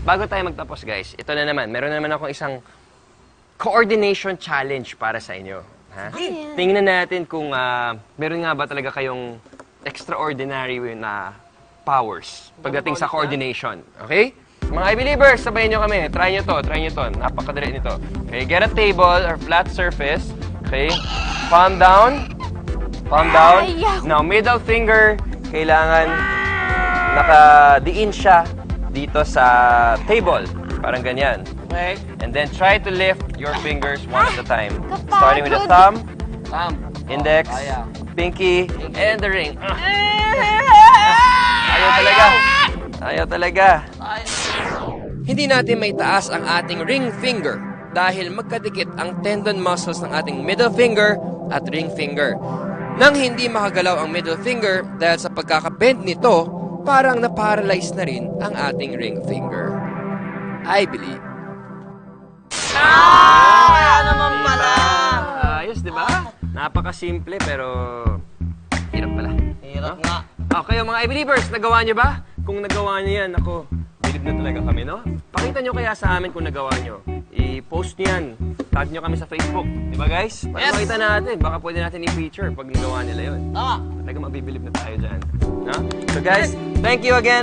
bago tayo magtapos guys, ito na naman. Meron na naman akong isang coordination challenge para sa inyo. Ha? Tingnan natin kung meron nga ba talaga kayong extraordinary na powers pagdating sa coordination. Okay? Mga I-Believers, sabayin nyo kami. Try nyo to. Napakadali nito. Okay, get a table or flat surface. Okay? Palm down. Now, middle finger, kailangan nakadiin siya dito sa table. Parang ganyan. Okay? And then try to lift your fingers one at a time. Starting with the thumb, index, pinky, and the ring. Ayaw talaga. Hindi natin may taas ang ating ring finger dahil magkadikit ang tendon muscles ng ating middle finger at ring finger. Nang hindi makagalaw ang middle finger dahil sa pagkakabend nito, parang na-paralyze na rin ang ating ring finger. I believe. Kaya naman pala. Ayos, di ba? Napakasimple pero hirap pala. Hirap nga. Kayo mga I-Believers, nagawa niyo ba? Kung nagawa niyo yan, ako, bilib na talaga kami, no? Pakita niyo kaya sa amin kung nagawa niyo. I-post niyo yan. Tag niyo kami sa Facebook. Di ba guys? Para makita natin. Baka pwede natin i-feature pag nagawa nila yun. Tama. Talaga mabibilib na tayo dyan. No? So guys, thank you again.